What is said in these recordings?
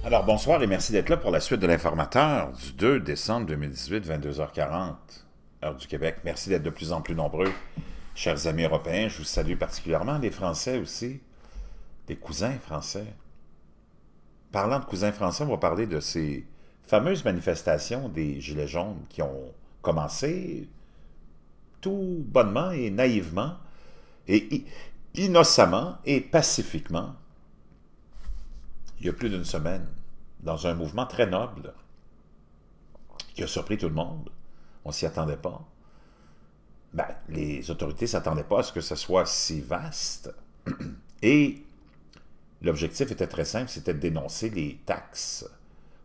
Alors bonsoir et merci d'être là pour la suite de l'informateur du 2 décembre 2018, 22h40, heure du Québec. Merci d'être de plus en plus nombreux. Chers amis européens, je vous salue particulièrement, les Français aussi, les cousins français. Parlant de cousins français, on va parler de ces fameuses manifestations des Gilets jaunes qui ont commencé tout bonnement et naïvement et innocemment et pacifiquement il y a plus d'une semaine, dans un mouvement très noble qui a surpris tout le monde. On s'y attendait pas. Ben, les autorités ne s'attendaient pas à ce que ce soit si vaste. Et l'objectif était très simple, c'était de dénoncer les taxes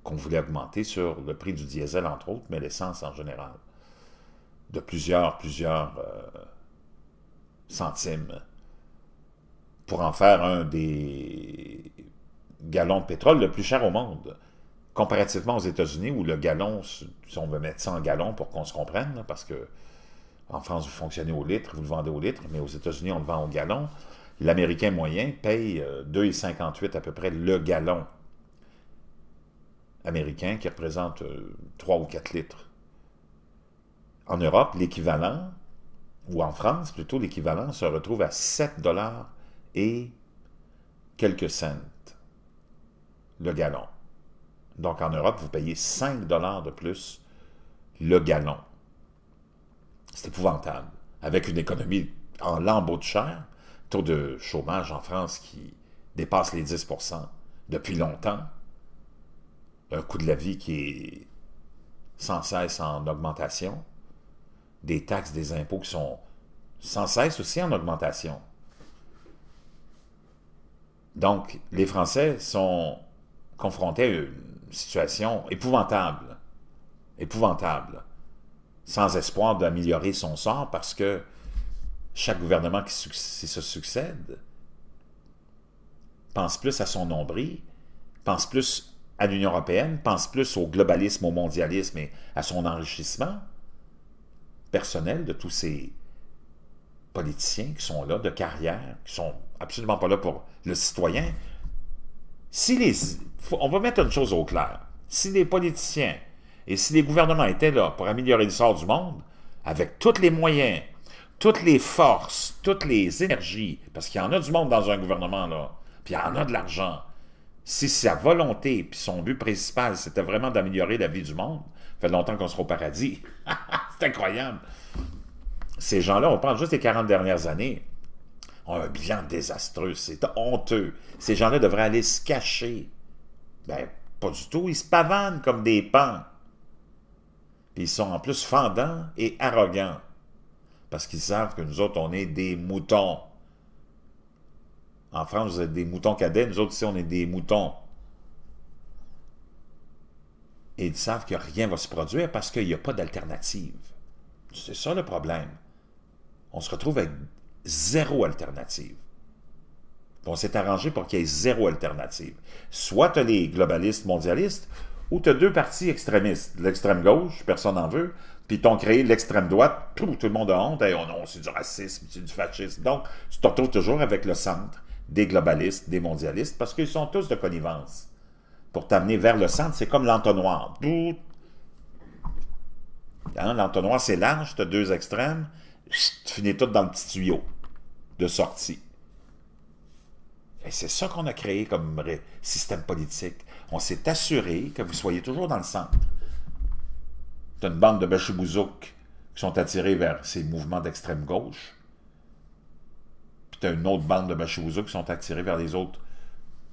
qu'on voulait augmenter sur le prix du diesel, entre autres, mais l'essence en général. De plusieurs centimes. Pour en faire un des gallons de pétrole le plus cher au monde. Comparativement aux États-Unis, où le gallon, si on veut mettre ça en gallon pour qu'on se comprenne, là, parce que en France, vous fonctionnez au litre, vous le vendez au litre, mais aux États-Unis, on le vend au gallon. L'Américain moyen paye 2,58 à peu près le gallon américain, qui représente 3 ou 4 litres. En Europe, l'équivalent, ou en France plutôt, l'équivalent se retrouve à 7 dollars et quelques cents le gallon. Donc en Europe, vous payez 5 dollars de plus le gallon. C'est épouvantable. Avec une économie en lambeaux de chair, taux de chômage en France qui dépasse les 10% depuis longtemps, un coût de la vie qui est sans cesse en augmentation, des taxes, des impôts qui sont sans cesse aussi en augmentation. Donc, les Français sont confrontés à une situation épouvantable, sans espoir d'améliorer son sort parce que chaque gouvernement qui se succède pense plus à son nombril, pense plus à l'Union européenne, pense plus au globalisme, au mondialisme et à son enrichissement personnel de tous ces politiciens qui sont là, de carrière, qui sont absolument pas là pour le citoyen. On va mettre une chose au clair. Si les politiciens et si les gouvernements étaient là pour améliorer le sort du monde, avec tous les moyens, toutes les forces, toutes les énergies, parce qu'il y en a du monde dans un gouvernement, là, puis il y en a de l'argent, si sa volonté puis son but principal, c'était vraiment d'améliorer la vie du monde, ça fait longtemps qu'on sera au paradis. C'est incroyable. Ces gens-là, on parle juste des 40 dernières années, ont un bilan désastreux. C'est honteux. Ces gens-là devraient aller se cacher. Ben, pas du tout. Ils se pavanent comme des pans. Puis ils sont en plus fendants et arrogants. Parce qu'ils savent que nous autres, on est des moutons. En France, vous êtes des moutons cadets. Nous autres, ici, on est des moutons. Et ils savent que rien ne va se produire parce qu'il n'y a pas d'alternative. C'est ça le problème. On se retrouve avec zéro alternative. On s'est arrangé pour qu'il y ait zéro alternative. Soit tu as les globalistes mondialistes, ou tu as deux partis extrémistes. L'extrême gauche, personne n'en veut, puis t'ont créé l'extrême droite, tout le monde a honte, hey, oh non, c'est du racisme, c'est du fascisme. Donc, tu te retrouves toujours avec le centre des globalistes, des mondialistes, parce qu'ils sont tous de connivence. Pour t'amener vers le centre, c'est comme l'entonnoir. Hein, l'entonnoir, c'est large, tu as deux extrêmes, tu finis tout dans le petit tuyau de sortie. Et c'est ça qu'on a créé comme système politique. On s'est assuré que vous soyez toujours dans le centre. Tu as une bande de bachibouzouk qui sont attirés vers ces mouvements d'extrême gauche. Puis tu as une autre bande de bachibouzouk qui sont attirés vers les autres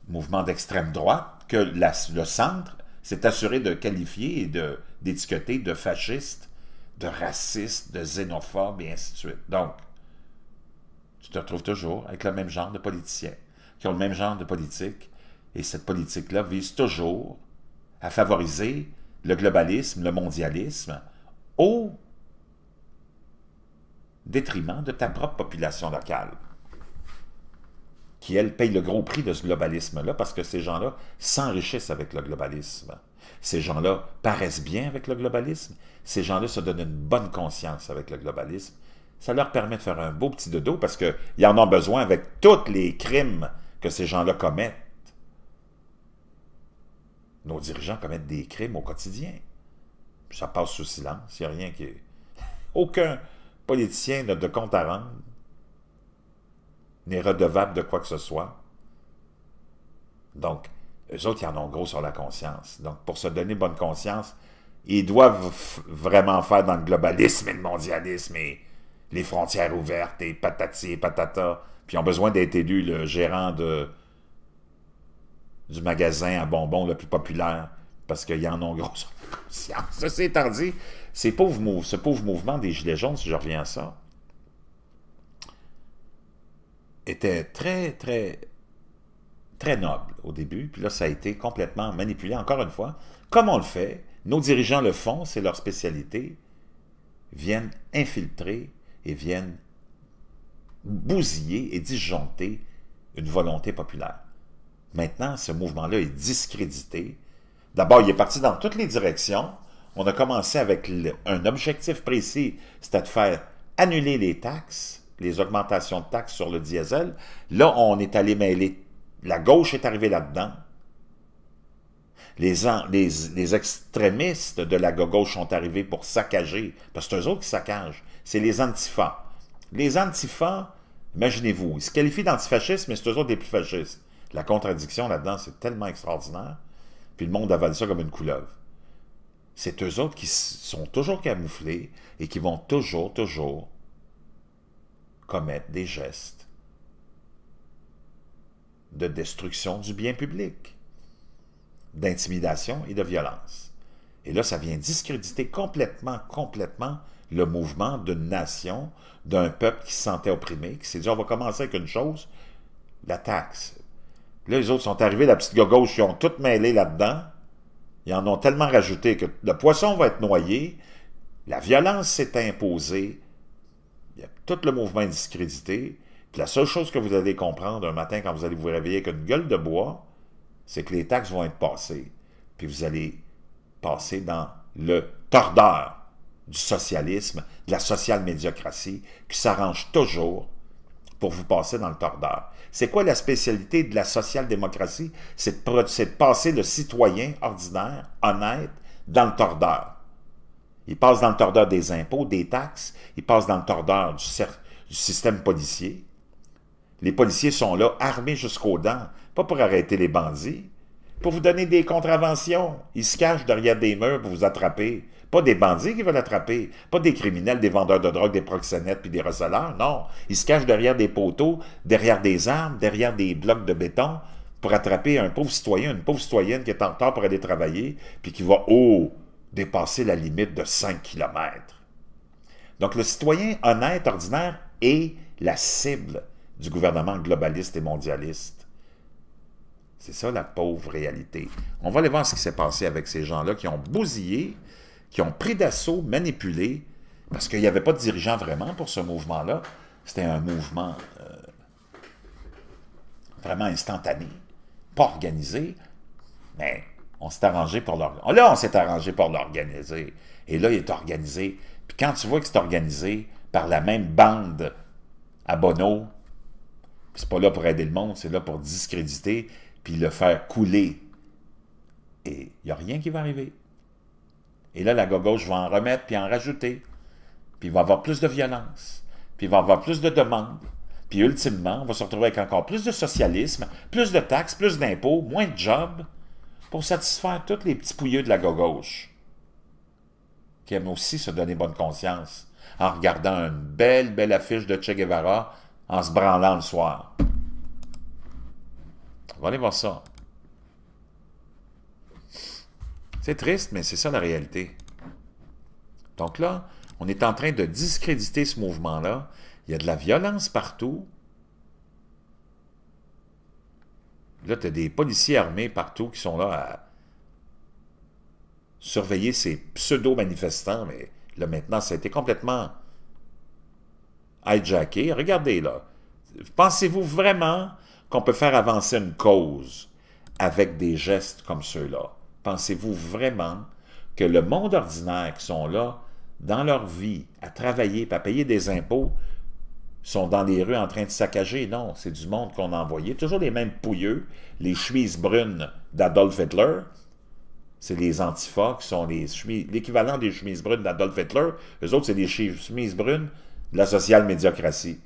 mouvements d'extrême droite que le centre s'est assuré de qualifier et d'étiqueter de fascistes, de racistes, de xénophobes et ainsi de suite. Donc, tu te retrouves toujours avec le même genre de politiciens qui ont le même genre de politique. Et cette politique-là vise toujours à favoriser le globalisme, le mondialisme, au détriment de ta propre population locale, qui, elle, paye le gros prix de ce globalisme-là, parce que ces gens-là s'enrichissent avec le globalisme. Ces gens-là paraissent bien avec le globalisme. Ces gens-là se donnent une bonne conscience avec le globalisme. Ça leur permet de faire un beau petit dodo, parce qu'ils en ont besoin avec tous les crimes que ces gens-là commettent. nos dirigeants commettent des crimes au quotidien. Ça passe sous silence, il n'y a rien qui est... Aucun politicien n'a de compte à rendre, n'est redevable de quoi que ce soit. Donc, eux autres, ils en ont gros sur la conscience. Donc, pour se donner bonne conscience, ils doivent vraiment faire dans le globalisme et le mondialisme et les frontières ouvertes et patati et patata. Puis ils ont besoin d'être élus le gérant du magasin à bonbons le plus populaire parce qu'ils en ont gros sur la conscience. Ceci étant dit, ce pauvre mouvement des Gilets jaunes, si je reviens à ça, était très, très, très noble au début. Puis là, ça a été complètement manipulé, encore une fois. Comme on le fait, nos dirigeants le font, c'est leur spécialité, viennent infiltrer et viennent bousiller et disjoncter une volonté populaire. Maintenant, ce mouvement-là est discrédité. D'abord, il est parti dans toutes les directions. On a commencé avec un objectif précis, c'était de faire annuler les taxes, les augmentations de taxes sur le diesel. Là, on est allé mêler, la gauche est arrivée là-dedans. Les extrémistes de la gauche sont arrivés pour saccager, parce que c'est eux autres qui saccagent. C'est les antifas. Les antifas, imaginez-vous, ils se qualifient d'antifascistes, mais c'est eux autres les plus fascistes. La contradiction là-dedans, c'est tellement extraordinaire. Puis le monde avale ça comme une couleuvre. C'est eux autres qui sont toujours camouflés et qui vont toujours commettre des gestes de destruction du bien public, d'intimidation et de violence. Et là, ça vient discréditer complètement le mouvement d'une nation, d'un peuple qui se sentait opprimé, qui s'est dit, on va commencer avec une chose, la taxe. Là, les autres sont arrivés, la petite gauche, ils ont tout mêlé là-dedans. Ils en ont tellement rajouté que le poisson va être noyé, la violence s'est imposée, tout le mouvement est discrédité, puis la seule chose que vous allez comprendre un matin quand vous allez vous réveiller avec une gueule de bois, c'est que les taxes vont être passées, puis vous allez passer dans le tordeur du socialisme, de la social-médiocratie, qui s'arrange toujours pour vous passer dans le tordeur. C'est quoi la spécialité de la social-démocratie? C'est de passer le citoyen ordinaire, honnête, dans le tordeur. Il passe dans le tordeur des impôts, des taxes, il passe dans le tordeur du système policier. Les policiers sont là, armés jusqu'aux dents, pas pour arrêter les bandits, pour vous donner des contraventions. Ils se cachent derrière des murs pour vous attraper. Pas des bandits qui veulent attraper, pas des criminels, des vendeurs de drogue, des proxénètes puis des receleurs, non. Ils se cachent derrière des poteaux, derrière des armes, derrière des blocs de béton pour attraper un pauvre citoyen, une pauvre citoyenne qui est en retard pour aller travailler puis qui va, dépasser la limite de 5 km. Donc le citoyen honnête, ordinaire, est la cible du gouvernement globaliste et mondialiste. C'est ça la pauvre réalité. On va aller voir ce qui s'est passé avec ces gens-là qui ont bousillé, qui ont pris d'assaut, manipulé, parce qu'il n'y avait pas de dirigeant vraiment pour ce mouvement-là. C'était un mouvement vraiment instantané, pas organisé, mais on s'est arrangé pour l'organiser. Là, on s'est arrangé pour l'organiser. Et là, il est organisé. Puis quand tu vois que c'est organisé par la même bande à Bono, c'est pas là pour aider le monde, c'est là pour discréditer, puis le faire couler. Et il n'y a rien qui va arriver. Et là, la gauche va en remettre, puis en rajouter. Puis il va y avoir plus de violence. Puis il va y avoir plus de demandes. Puis ultimement, on va se retrouver avec encore plus de socialisme, plus de taxes, plus d'impôts, moins de jobs, pour satisfaire tous les petits pouilleux de la gauche, qui aiment aussi se donner bonne conscience, en regardant une belle affiche de Che Guevara, en se branlant le soir. On va aller voir ça. C'est triste, mais c'est ça la réalité. Donc là, on est en train de discréditer ce mouvement-là. Il y a de la violence partout. Là, tu as des policiers armés partout qui sont là à surveiller ces pseudo-manifestants, mais là, maintenant, ça a été complètement hijacké. Regardez, là. Pensez-vous vraiment qu'on peut faire avancer une cause avec des gestes comme ceux-là? Pensez-vous vraiment que le monde ordinaire qui sont là, dans leur vie, à travailler et à payer des impôts, sont dans les rues en train de saccager? Non, c'est du monde qu'on a envoyé. Toujours les mêmes pouilleux, les chemises brunes d'Adolf Hitler, c'est les antifas, qui sont l'équivalent des chemises brunes d'Adolf Hitler. Eux autres, c'est des chemises brunes de la social-médiocratie.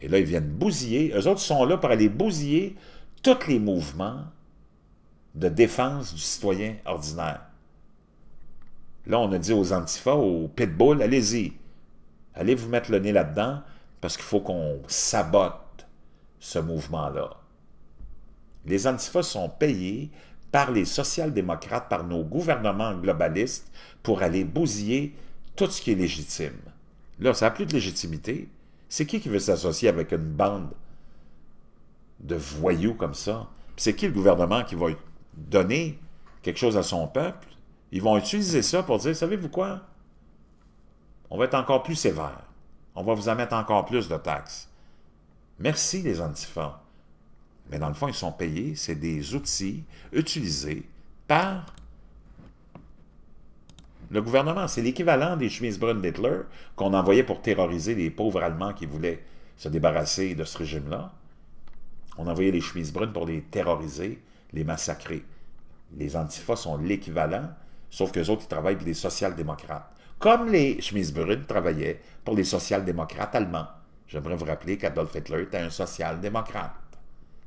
Et là, ils viennent bousiller. Eux autres sont là pour aller bousiller tous les mouvements de défense du citoyen ordinaire. Là, on a dit aux antifas, aux pitbulls, allez-y. Allez vous mettre le nez là-dedans, parce qu'il faut qu'on sabote ce mouvement-là. Les antifas sont payés par les social-démocrates, par nos gouvernements globalistes, pour aller bousiller tout ce qui est légitime. Là, ça n'a plus de légitimité. C'est qui veut s'associer avec une bande de voyous comme ça? C'est qui le gouvernement qui va donner quelque chose à son peuple? Ils vont utiliser ça pour dire, savez-vous quoi? On va être encore plus sévère. On va vous en mettre encore plus de taxes. Merci les antifas. Mais dans le fond, ils sont payés. C'est des outils utilisés par le gouvernement. C'est l'équivalent des chemises brunes d'Hitler qu'on envoyait pour terroriser les pauvres Allemands qui voulaient se débarrasser de ce régime-là. On envoyait les chemises brunes pour les terroriser, les massacrer. Les antifas sont l'équivalent, sauf qu'eux autres, ils travaillent pour les social-démocrates. Comme les chemises brunes travaillaient pour les social-démocrates allemands. J'aimerais vous rappeler qu'Adolf Hitler était un social-démocrate.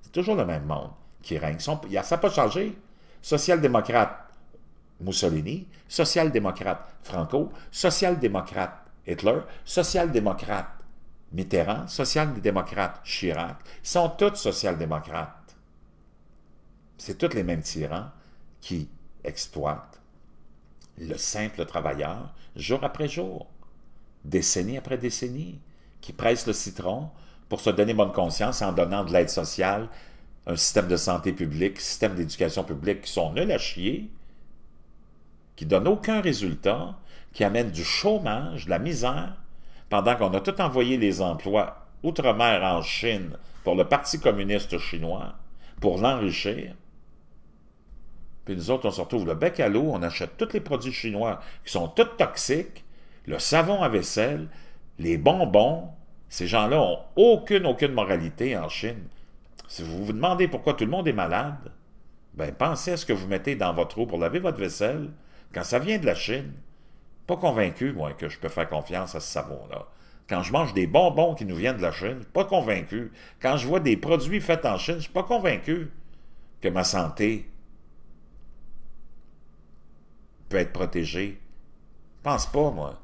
C'est toujours le même monde qui règne. Ça n'a pas changé. Social-démocrate Mussolini, social-démocrate Franco, social-démocrate Hitler, social-démocrate Mitterrand, social-démocrate Chirac. Ils sont tous social-démocrates. C'est tous les mêmes tyrans qui exploitent le simple travailleur jour après jour, décennie après décennie, qui presse le citron pour se donner bonne conscience en donnant de l'aide sociale, un système de santé publique, système d'éducation publique qui sont nuls à chier, qui ne donnent aucun résultat, qui amènent du chômage, de la misère, pendant qu'on a tout envoyé les emplois outre-mer en Chine pour le Parti communiste chinois, pour l'enrichir. Puis nous autres, on se retrouve le bec à l'eau, on achète tous les produits chinois qui sont tous toxiques, le savon à vaisselle, les bonbons. Ces gens-là n'ont aucune moralité en Chine. Si vous vous demandez pourquoi tout le monde est malade, ben pensez à ce que vous mettez dans votre eau pour laver votre vaisselle quand ça vient de la Chine. Pas convaincu, moi, que je peux faire confiance à ce savon-là. Quand je mange des bonbons qui nous viennent de la Chine, je suis pas convaincu. Quand je vois des produits faits en Chine, je suis pas convaincu que ma santé peut être protégée. Je pense pas, moi.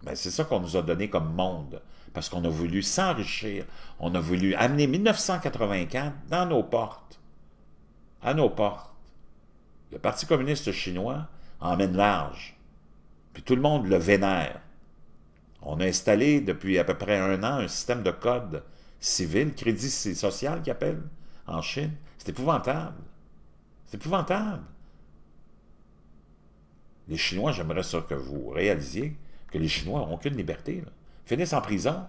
Mais c'est ça qu'on nous a donné comme monde. Parce qu'on a voulu s'enrichir. On a voulu amener 1984 dans nos portes. À nos portes. Le Parti communiste chinois emmène large. Puis tout le monde le vénère. On a installé depuis à peu près 1 an un système de code civil, crédit social qu'ils appellent, en Chine. C'est épouvantable. C'est épouvantable. Les Chinois, j'aimerais ça que vous réalisiez que les Chinois n'ont aucune liberté. Là. Ils finissent en prison.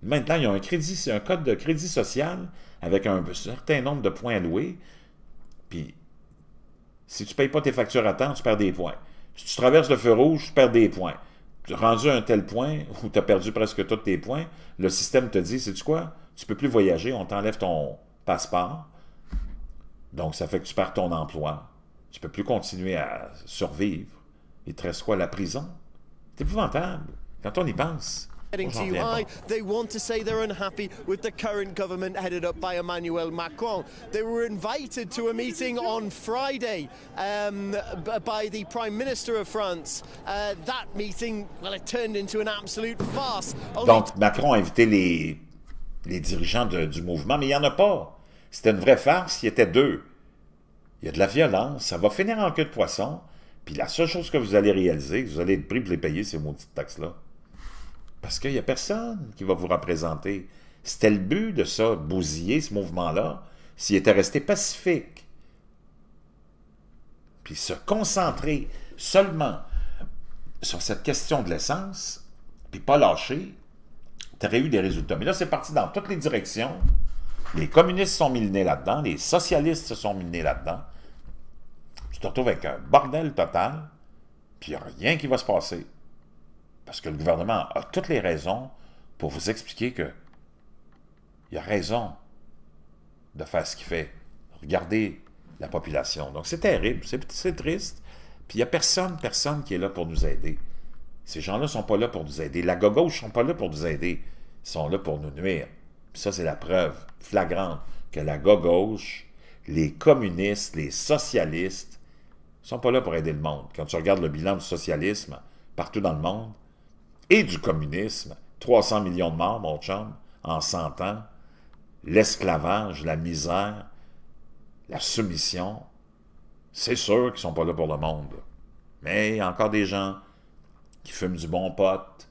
Maintenant, il y a un code de crédit social avec un certain nombre de points alloués. Puis, si tu ne payes pas tes factures à temps, tu perds des points. Si tu traverses le feu rouge, tu perds des points. Rendu à un tel point où tu as perdu presque tous tes points, le système te dit, sais-tu quoi? Tu ne peux plus voyager, on t'enlève ton passeport. Donc, ça fait que tu perds ton emploi. Tu ne peux plus continuer à survivre. Il te reste quoi? La prison? C'est épouvantable. Quand on y pense. Too high. They want to say they're unhappy with the current government headed up by Emmanuel Macron. They were invited to a meeting on Friday by the Prime Minister of France. That meeting, well, it turned into an absolute farce. Donc, Macron a invité les dirigeants du mouvement, mais il n'y en a pas. C'était une vraie farce, il y était 2. Il y a de la violence, ça va finir en queue de poisson, puis la seule chose que vous allez réaliser, vous allez être pris pour les payer, ces maudites taxes-là. Parce qu'il n'y a personne qui va vous représenter. C'était le but de ça, bousiller ce mouvement-là, s'il était resté pacifique. Puis se concentrer seulement sur cette question de l'essence, puis pas lâcher, tu aurais eu des résultats. Mais là, c'est parti dans toutes les directions. Les communistes sont mis le nez là-dedans, les socialistes se sont mis le nez là-dedans. Tu te retrouves avec un bordel total, puis il n'y a rien qui va se passer. Parce que le gouvernement a toutes les raisons pour vous expliquer que il a raison de faire ce qu'il fait. Regardez la population. Donc, c'est terrible, c'est triste. Puis, il n'y a personne qui est là pour nous aider. Ces gens-là ne sont pas là pour nous aider. La gauche ne sont pas là pour nous aider. Ils sont là pour nous nuire. Puis ça, c'est la preuve flagrante que la gauche, les communistes, les socialistes, ne sont pas là pour aider le monde. Quand tu regardes le bilan du socialisme partout dans le monde et du communisme, 300 millions de morts, mon chum, en 100 ans, l'esclavage, la misère, la soumission, c'est sûr qu'ils ne sont pas là pour le monde. Mais il y a encore des gens qui fument du bon pot,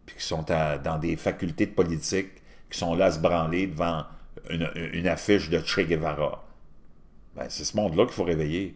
puis qui sont dans des facultés de politique, qui sont là à se branler devant une affiche de Che Guevara. Ben, c'est ce monde-là qu'il faut réveiller.